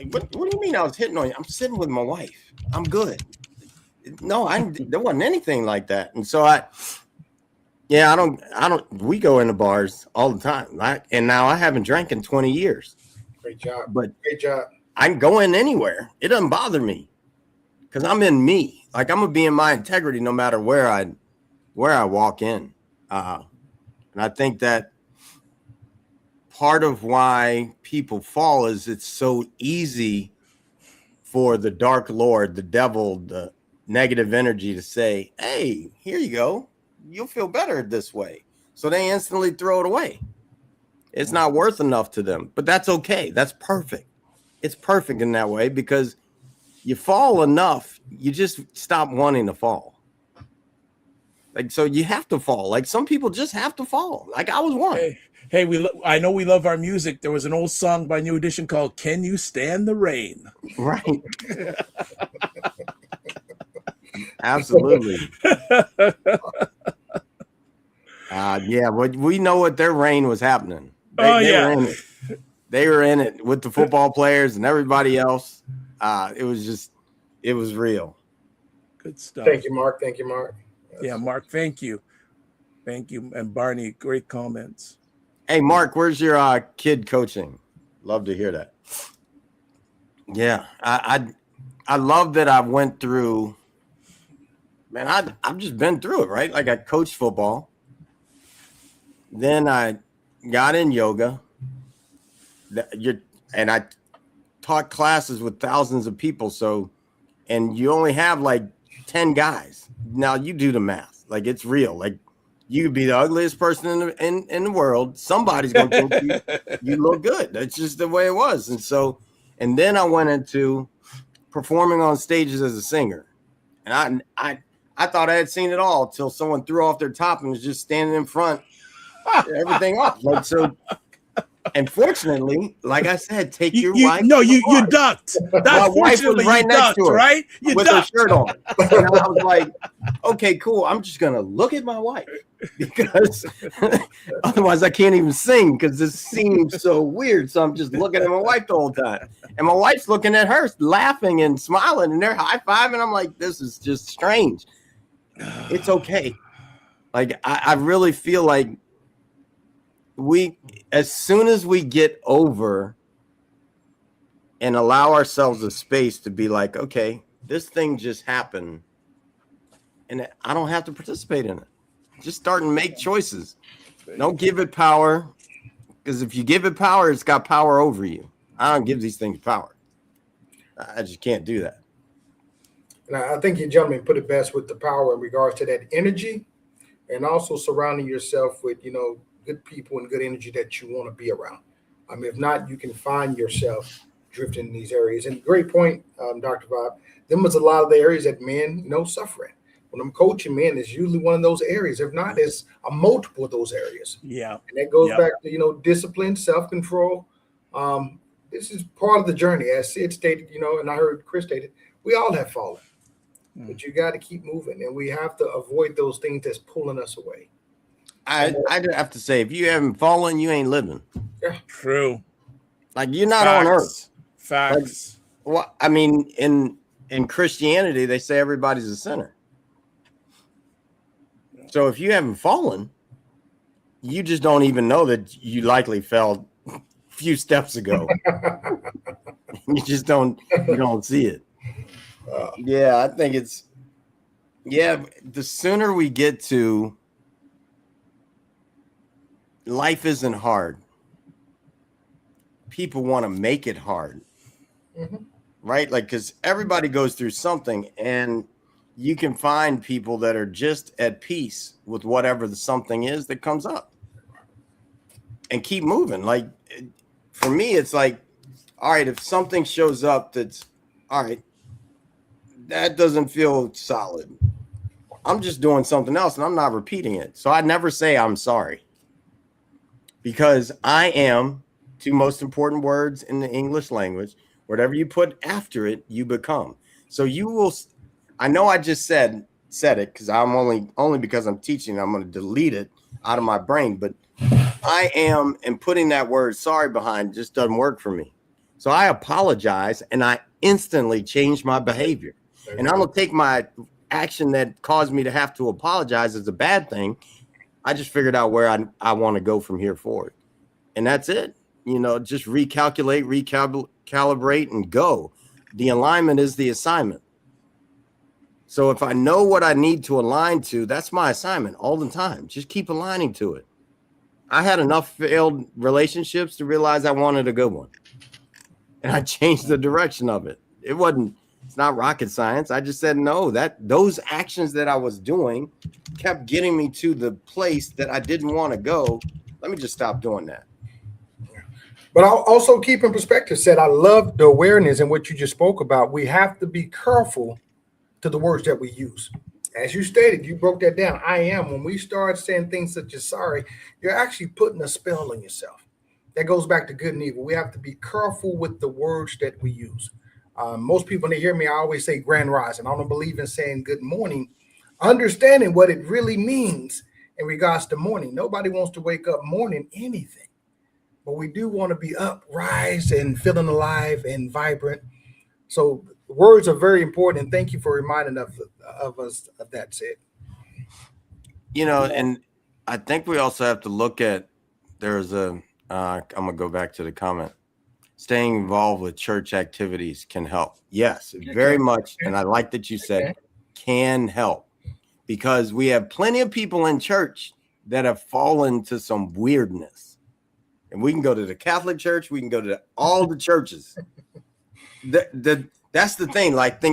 what do you mean I was hitting on you? I'm sitting with my wife. I'm good. No, there wasn't anything like that. And so I don't, we go into bars all the time. And now I haven't drank in 20 years. Great job. But great job. I can go in anywhere. It doesn't bother me because I'm in me. Like, I'm going to be in my integrity no matter where I walk in. And I think that part of why people fall is it's so easy for the dark lord, the devil, the negative energy to say, hey, here you go. You'll feel better this way. So they instantly throw it away. It's not worth enough to them, but that's okay. That's perfect. It's perfect in that way because you fall enough, you just stop wanting to fall. Like, so you have to fall. Like, some people just have to fall. Like, I was one. Hey, I know we love our music. There was an old song by New Edition called "Can You Stand the Rain?" Right. Absolutely. Yeah, but we know what their reign was happening. They were in it. They were in it with the football players and everybody else. It was real. Good stuff. Thank you, Mark. Thank you, Mark. Yeah, Mark, thank you. Thank you. And Barney, great comments. Hey, Mark, where's your kid coaching? Love to hear that. Yeah, I love that I went through, man, I've just been through it, right? Like, I coached football. Then I got in yoga. And I taught classes with thousands of people. So, and you only have like 10 guys. Now you do the math. Like, it's real. Like, you could be the ugliest person in the world. Somebody's going to think you look good. That's just the way it was. And so, and then I went into performing on stages as a singer. And I thought I had seen it all until someone threw off their top and was just standing in front, everything off. Like, so. And fortunately, like I said, take your wife. No, you ducked. That's my wife was right next ducked, to her, right? You with ducked. her shirt on. And I was like, okay, cool. I'm just gonna look at my wife because otherwise I can't even sing because this seems so weird. So I'm just looking at my wife the whole time, and my wife's looking at her, laughing and smiling, and they're high fiving. I'm like, this is just strange. It's okay. Like, I really feel like as soon as we get over and allow ourselves a space to be like, okay, this thing just happened and I don't have to participate in it. Just start and make choices. Don't give it power, because if you give it power, it's got power over you. I don't give these things power. I just can't do that. And I think you gentlemen put it best with the power in regards to that energy, and also surrounding yourself with, good people and good energy that you want to be around. If not, you can find yourself drifting in these areas. And great point, Dr. Bob. Them was a lot of the areas that men, suffer in. When I'm coaching men, it's usually one of those areas. If not, it's a multiple of those areas. Yeah. And that goes back to, discipline, self-control. This is part of the journey. As Sid stated, and I heard Chris stated, we all have fallen. But you got to keep moving, and we have to avoid those things that's pulling us away. I have to say, if you haven't fallen, you ain't living. Yeah, true. Like, you're not on earth. Facts. Like, well, I mean, in Christianity, they say everybody's a sinner. So if you haven't fallen, you just don't even know that you likely fell a few steps ago. You just don't see it. Yeah, I think the sooner we get to life isn't hard. People want to make it hard, right? Like, because everybody goes through something, and you can find people that are just at peace with whatever the something is that comes up. and keep moving. Like for me, it's like, all right, if something shows up that's all right, that doesn't feel solid. I'm just doing something else and I'm not repeating it. So I never say I'm sorry, because I am, two most important words in the English language, whatever you put after it, you become. So you will, I know I just said it because I'm only because I'm teaching, I'm going to delete it out of my brain, but I am, and putting that word sorry behind just doesn't work for me. So I apologize and I instantly change my behavior. And I don't take my action that caused me to have to apologize as a bad thing. I just figured out where I want to go from here forward. And that's it. You know, just recalculate, recalibrate, and go. The alignment is the assignment. So if I know what I need to align to, that's my assignment all the time. Just keep aligning to it. I had enough failed relationships to realize I wanted a good one. And I changed the direction of it. It's not rocket science. I just said, no, those actions that I was doing kept getting me to the place that I didn't want to go. Let me just stop doing that. But I'll also keep in perspective, said, I love the awareness and what you just spoke about. We have to be careful to the words that we use. As you stated, you broke that down. I am. When we start saying things such as sorry, you're actually putting a spell on yourself. That goes back to good and evil. We have to be careful with the words that we use. Most people, when they hear me, I always say grand rising. I don't believe in saying good morning, understanding what it really means in regards to morning. Nobody wants to wake up morning anything, but we do want to be up, rise, and feeling alive and vibrant. So words are very important, and thank you for reminding of us of that, Sid. You know, and I think we also have to look at, I'm going to go back to the comment. Staying involved with church activities can help. Yes, very much. And I like that you said can help, because we have plenty of people in church that have fallen to some weirdness. And we can go to the Catholic Church. We can go to all the churches. That's the thing. Like,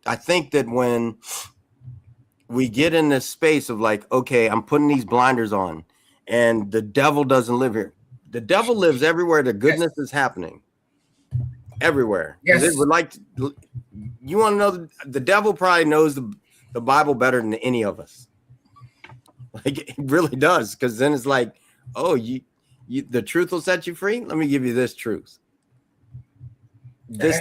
I think that when we get in this space of like, okay, I'm putting these blinders on and the devil doesn't live here. The devil lives everywhere the goodness is happening. Everywhere. Yes. It would like to, you want to know, the devil probably knows the Bible better than any of us. Like, it really does. Because then it's like, oh, the truth will set you free. Let me give you this truth. This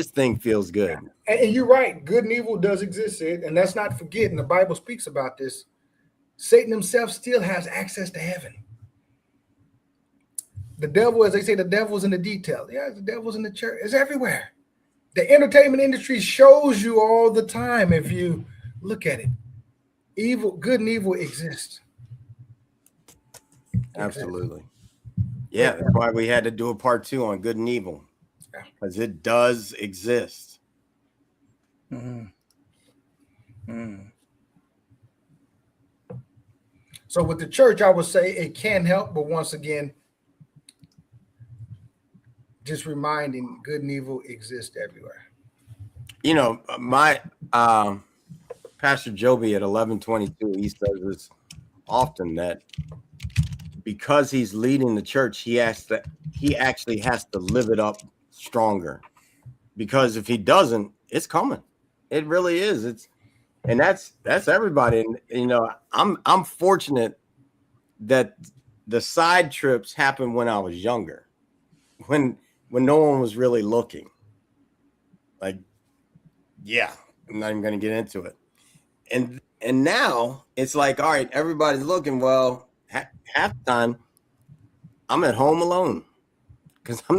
thing feels good. And you're right. Good and evil does exist, Sid. And let's not forget, and the Bible speaks about this, Satan himself still has access to heaven. The devil, as they say, the devil's in the detail. Yeah, the devil's in the church. It's everywhere. The entertainment industry shows you all the time, if you look at it. Good and evil exist. Absolutely. Yeah, that's why we had to do a part 2 on good and evil. Because it does exist. So with the church, I would say it can help, but once again, just reminding good and evil exist everywhere. You know, my Pastor Joby at 1122, he says this often, that because he's leading the church, he actually has to live it up stronger, because if he doesn't, it's coming. It really is. And that's everybody. And you know, I'm fortunate that the side trips happened when I was younger, when no one was really looking. Like, yeah, I'm not even going to get into it. And now it's like, all right, everybody's looking. Well, half the time I'm at home alone, because I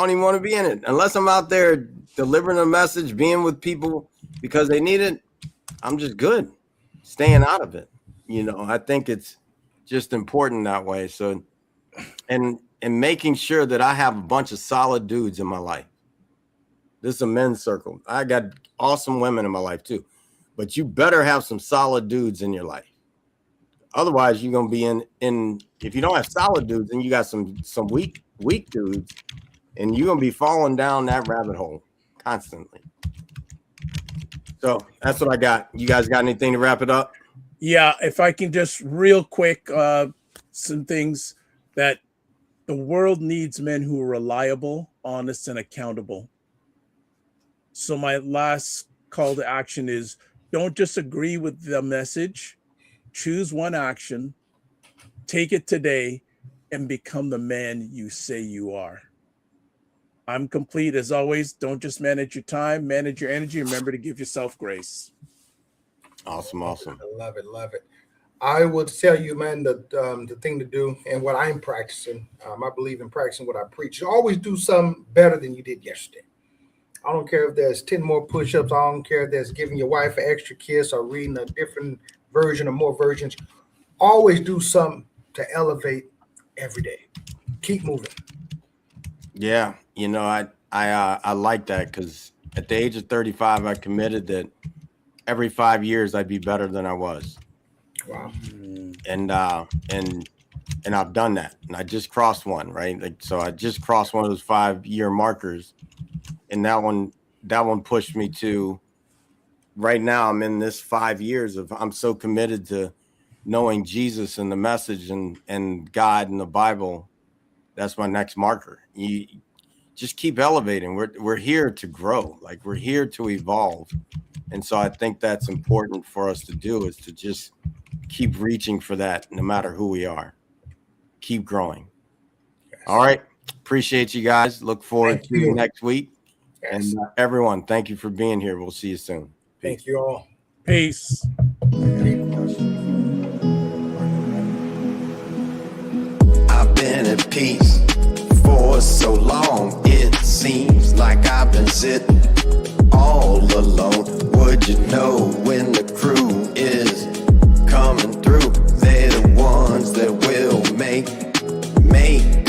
don't even want to be in it unless I'm out there delivering a message, being with people because they need it. I'm just good staying out of it. You know, I think it's just important that way. So, and making sure that I have a bunch of solid dudes in my life. This is a men's circle. I got awesome women in my life too, but you better have some solid dudes in your life. Otherwise, you're gonna be in. If you don't have solid dudes, then you got some weak dudes, and you're gonna be falling down that rabbit hole constantly. So that's what I got. You guys got anything to wrap it up? Yeah, if I can just real quick, some things that The world needs men who are reliable, honest, and accountable. So my last call to action is, don't just agree with the message. Choose one action, take it today, and become the man you say you are. I'm complete. As always, don't just manage your time, manage your energy. Remember to give yourself grace. Awesome. Awesome. I love it. Love it. I would tell you, man, that the thing to do and what I'm practicing, I believe in practicing what I preach. You always do something better than you did yesterday. I don't care if there's 10 more push-ups. I don't care if there's giving your wife an extra kiss or reading a different version or more versions. Always do something to elevate every day. Keep moving. Yeah, you know, I like that, because at the age of 35, I committed that every 5 years I'd be better than I was. Wow. And I've done that, and I just crossed one, right? Like, so I just crossed one of those 5-year markers, and that one pushed me to right now. I'm in this 5 years of, I'm so committed to knowing Jesus and the message and God and the Bible. That's my next marker. You just keep elevating. We're here to grow. Like, we're here to evolve. And so I think that's important for us to do, is to just keep reaching for that, no matter who we are. Keep growing. Yes. All right. Appreciate you guys. Look forward Thank to you. next week. Yes. And everyone, thank you for being here. We'll see you soon. Thank you all. Peace. I've been at peace for so long. It seems like I've been sitting all alone. Would you know when the crew is coming through? They're the ones that will make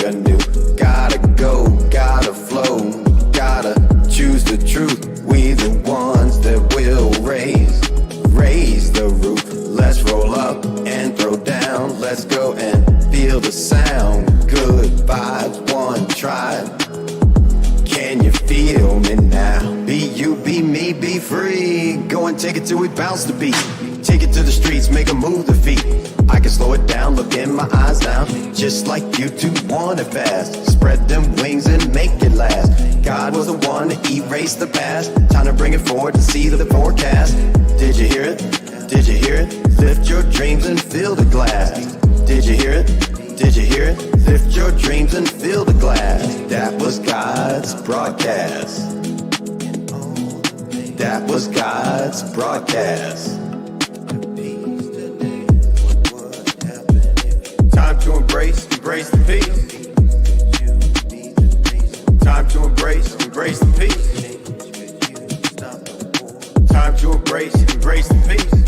anew. Gotta go, gotta flow, gotta choose the truth. We the ones that will raise the roof. Let's roll up and throw down. Let's go and feel the sound. Good vibes, one tribe. Can you feel me now? Be you, be me, be free. Go and take it till we bounce the beat. Take it to the streets, make 'em move the feet. I can slow it down, look in my eyes now. Just like you two want it fast. Spread them wings and make it last. God was the one to erase the past. Time to bring it forward to see the forecast. Did you hear it? Did you hear it? Lift your dreams and fill the glass. Did you hear it? Did you hear it? Lift your dreams and fill the glass. That was God's broadcast. That was God's broadcast. Time to embrace the peace. Time to embrace the peace. Time to embrace the peace.